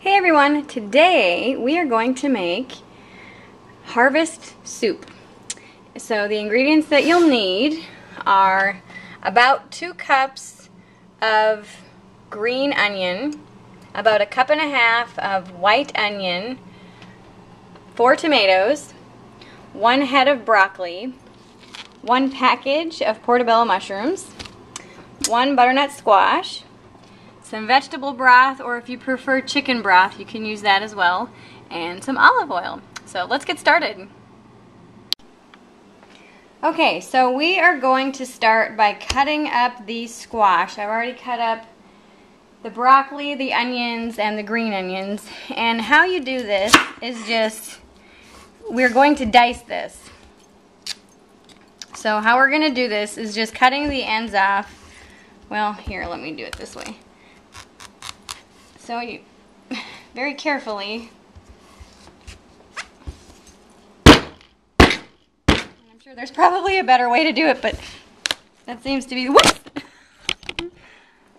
Hey everyone, today we are going to make harvest soup. So the ingredients that you'll need are about 2 cups of green onion, about 1.5 cups of white onion, 4 tomatoes, 1 head of broccoli, 1 package of portobello mushrooms, 1 butternut squash, some vegetable broth, or if you prefer chicken broth, you can use that as well, and some olive oil. So let's get started. Okay, so we are going to start by cutting up the squash. I've already cut up the broccoli, the onions, and the green onions. And how you do this is just, we're going to dice this. So how we're going to do this is just cutting the ends off. Well, here, let me do it this way. So you very carefully, I'm sure there's probably a better way to do it, but that seems to be, whoops!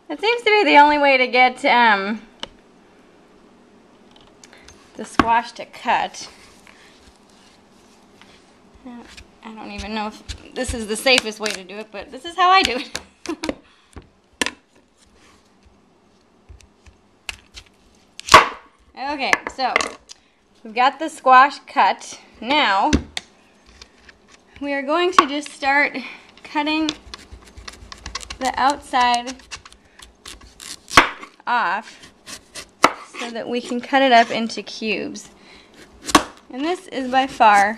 That seems to be the only way to get the squash to cut. I don't even know if this is the safest way to do it, but this is how I do it. Okay, so we've got the squash cut. Now we are going to just start cutting the outside off so that we can cut it up into cubes. And this is by far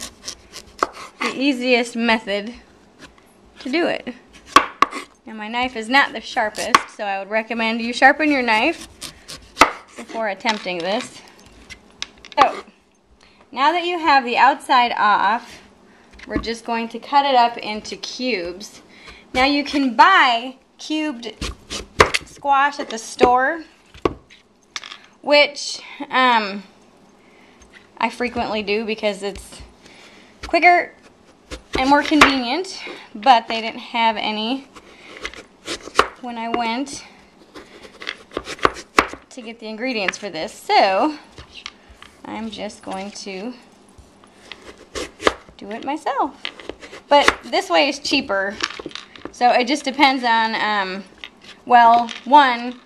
the easiest method to do it. And my knife is not the sharpest, so I would recommend you sharpen your knife before attempting this. So, now that you have the outside off, we're just going to cut it up into cubes. Now you can buy cubed squash at the store, which I frequently do because it's quicker and more convenient, but they didn't have any when I went to get the ingredients for this, so I'm just going to do it myself. But this way is cheaper, so it just depends on, well, one,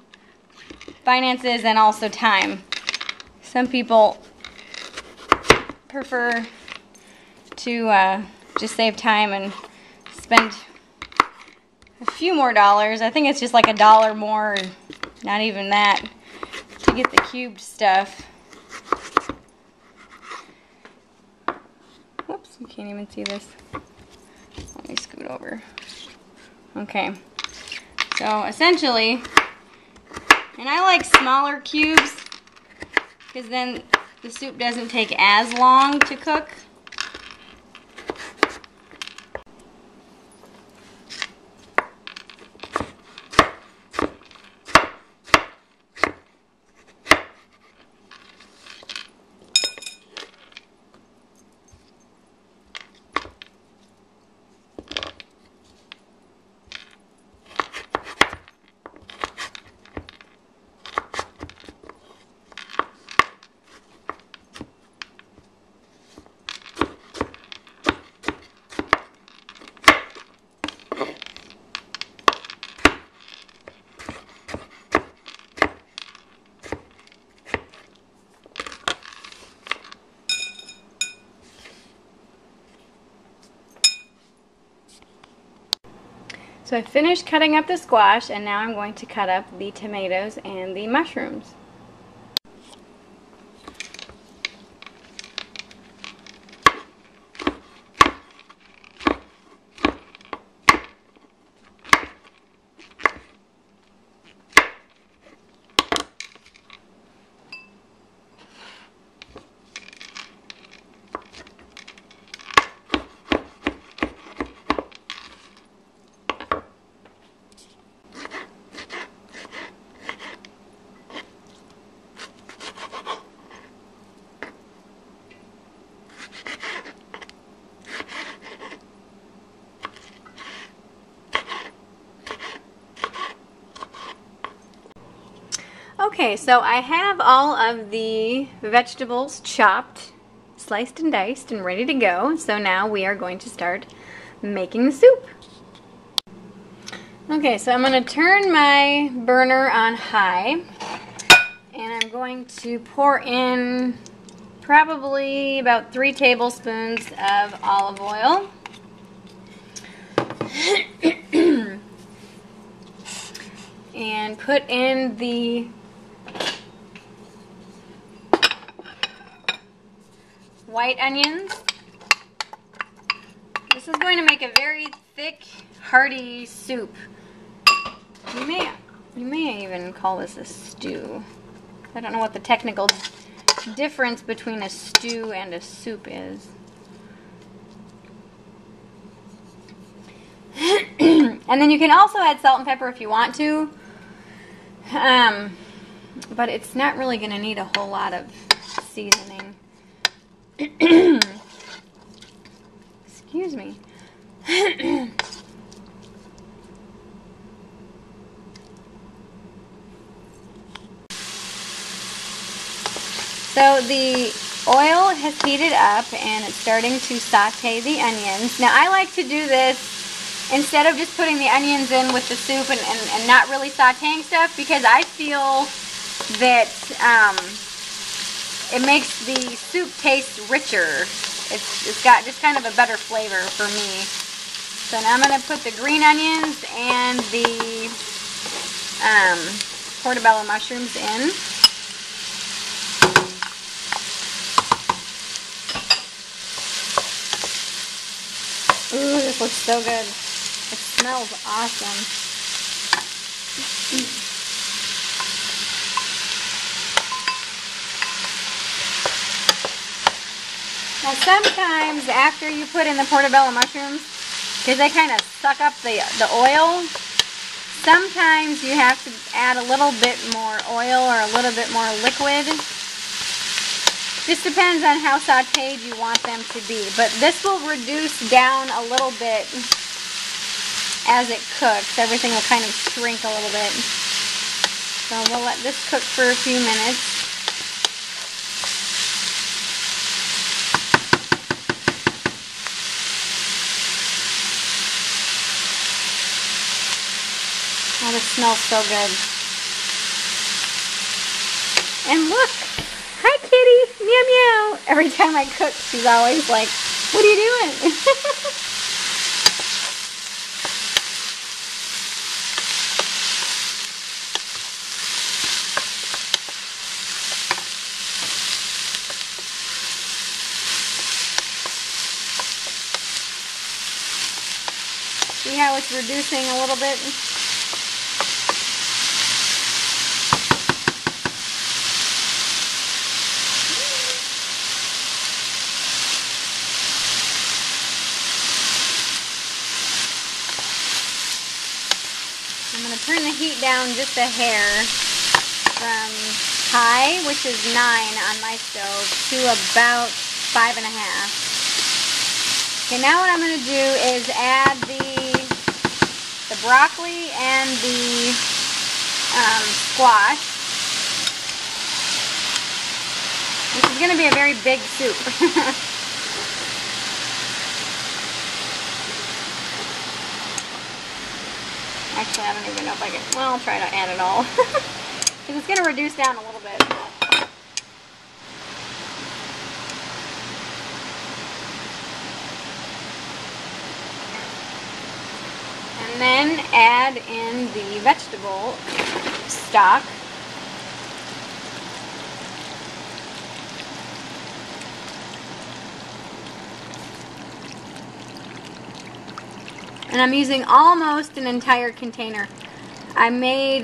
finances and also time. Some people prefer to just save time and spend a few more dollars. I think it's just like $1 more, not even that, to get the cubed stuff. Whoops, you can't even see this. Let me scoot over. Okay, so essentially, and I like smaller cubes because then the soup doesn't take as long to cook. So I finished cutting up the squash, and now I'm going to cut up the tomatoes and the mushrooms. Okay, so I have all of the vegetables chopped, sliced and diced, and ready to go. So now we are going to start making the soup. Okay, so I'm going to turn my burner on high, and I'm going to pour in probably about 3 tablespoons of olive oil. And put in the white onions. This is going to make a very thick, hearty soup. You may even call this a stew. I don't know what the technical difference between a stew and a soup is. And then you can also add salt and pepper if you want to. But it's not really going to need a whole lot of seasoning. Excuse me. So the oil has heated up and it's starting to saute the onions. Now I like to do this instead of just putting the onions in with the soup and not really sauteing stuff, because I feel that it makes the soup taste richer. It's got just kind of a better flavor for me. So now I'm going to put the green onions and the portobello mushrooms in. Ooh, this looks so good. It smells awesome. Now sometimes after you put in the portobello mushrooms, because they kind of suck up the oil, sometimes you have to add a little bit more oil or a little bit more liquid. Just depends on how sauteed you want them to be. But this will reduce down a little bit as it cooks. Everything will kind of shrink a little bit. So we'll let this cook for a few minutes. Oh, this smells so good. And look! Hi, kitty! Meow meow! Every time I cook, she's always like, what are you doing? See how it's reducing a little bit? I'm going to turn the heat down just a hair from high, which is 9 on my stove, to about 5.5. Okay, now what I'm going to do is add the broccoli and the squash. This is going to be a very big soup. Actually, I don't even know if I can. Well, I'll try to add it all. Because it's going to reduce down a little bit. And then add in the vegetable stock. And I'm using almost an entire container. I made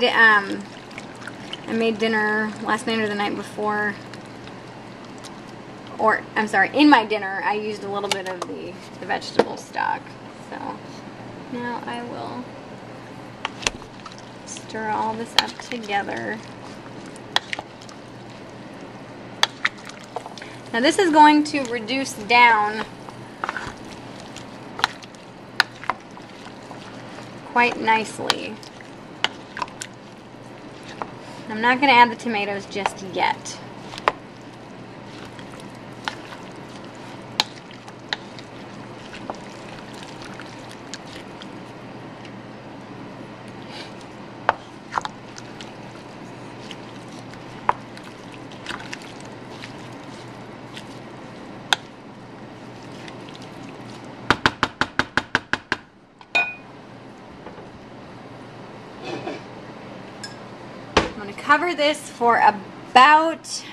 dinner last night or the night before. Or, I'm sorry, in my dinner I used a little bit of the vegetable stock. So now I will stir all this up together. Now this is going to reduce down quite nicely. I'm not going to add the tomatoes just yet. I'm going to cover this for about,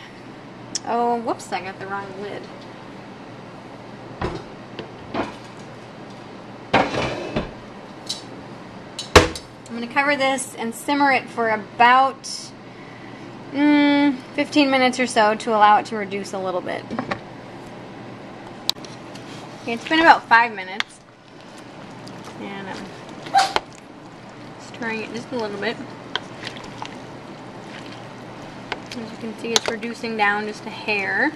oh, whoops, I got the wrong lid. I'm going to cover this and simmer it for about 15 minutes or so to allow it to reduce a little bit. Okay, it's been about 5 minutes. And I'm stirring it just a little bit. As you can see, it's reducing down just a hair.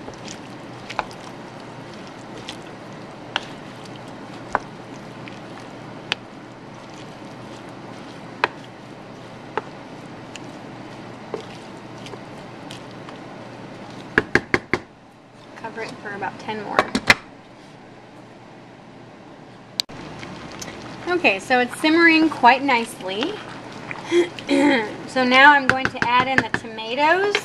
Cover it for about 10 more. Okay, so it's simmering quite nicely. So now I'm going to add in the tomatoes.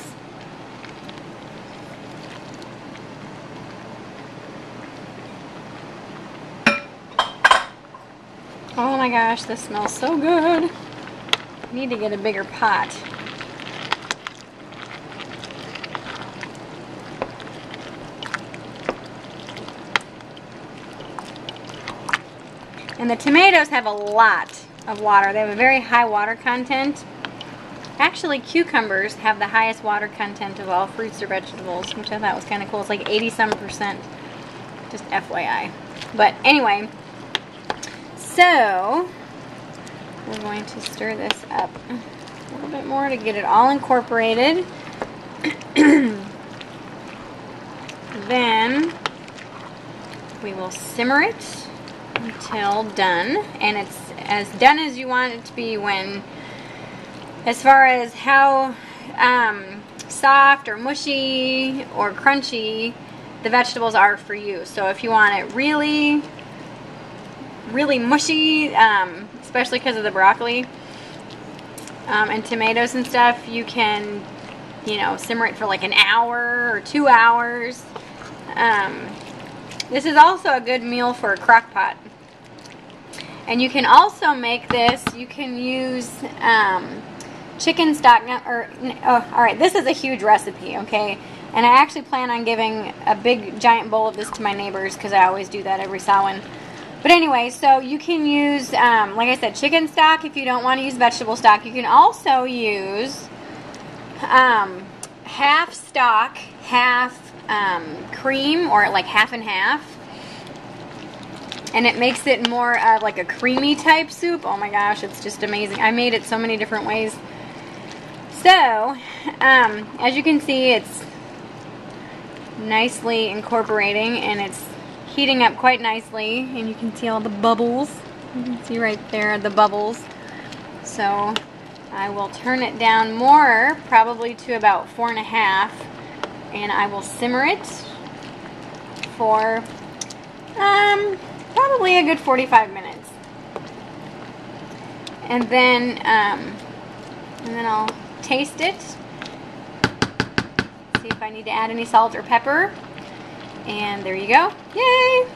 Oh my gosh, this smells so good. I need to get a bigger pot. And the tomatoes have a lot of water. They have a very high water content. Actually, cucumbers have the highest water content of all fruits or vegetables, which I thought was kind of cool. It's like 80-some%, just FYI. But anyway, so we're going to stir this up a little bit more to get it all incorporated. Then we will simmer it until done, and it's as done as you want it to be when, as far as how soft or mushy or crunchy the vegetables are for you. So if you want it really, really mushy, especially because of the broccoli and tomatoes and stuff, you can, you know, simmer it for like an hour or 2 hours. This is also a good meal for a crock pot. And you can also make this, you can use chicken stock, alright, this is a huge recipe, okay? And I actually plan on giving a big giant bowl of this to my neighbors because I always do that every Samhain. But anyway, so you can use, like I said, chicken stock if you don't want to use vegetable stock. You can also use half stock, half cream, or like half and half. And it makes it more of like a creamy type soup. Oh my gosh, it's just amazing. I made it so many different ways. So, as you can see, it's nicely incorporating and it's heating up quite nicely. And you can see all the bubbles. You can see right there the bubbles. So, I will turn it down more, probably to about 4.5. And I will simmer it for probably a good 45 minutes. And then I'll taste it. See if I need to add any salt or pepper. And there you go. Yay!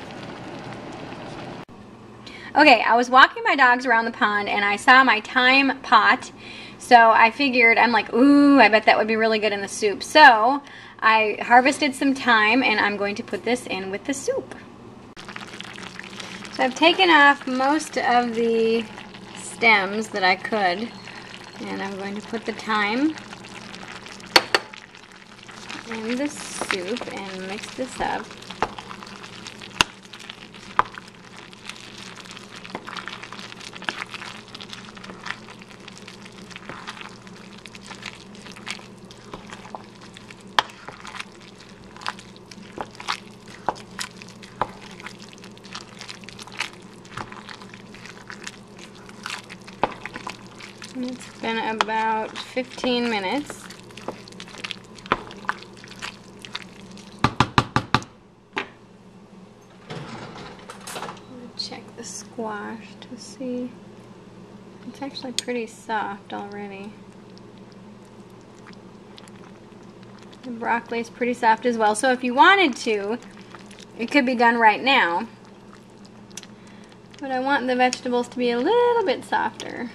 Okay, I was walking my dogs around the pond and I saw my thyme pot. So I figured, I'm like, ooh, I bet that would be really good in the soup. So I harvested some thyme and I'm going to put this in with the soup. So I've taken off most of the stems that I could, and I'm going to put the thyme in the soup and mix this up. And it's been about 15 minutes. Check the squash to see. It's actually pretty soft already. The broccoli is pretty soft as well. So if you wanted to, it could be done right now. But I want the vegetables to be a little bit softer.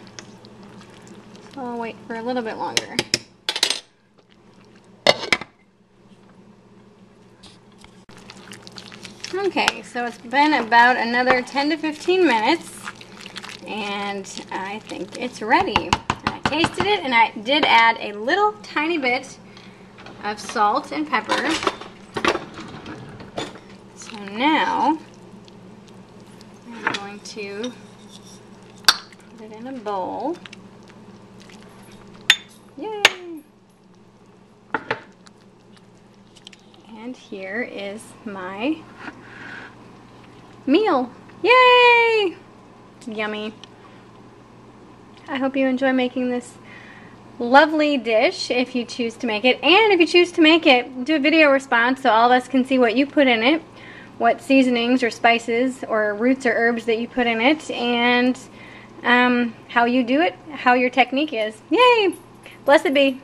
So I'll wait for a little bit longer. Okay, so it's been about another 10 to 15 minutes, and I think it's ready. And I tasted it, and I did add a little tiny bit of salt and pepper. So now I'm going to put it in a bowl. Yay! And here is my meal. Yay! Yummy. I hope you enjoy making this lovely dish if you choose to make it. And if you choose to make it, do a video response so all of us can see what you put in it, what seasonings or spices or roots or herbs that you put in it, and how you do it, how your technique is. Yay! Blessed be.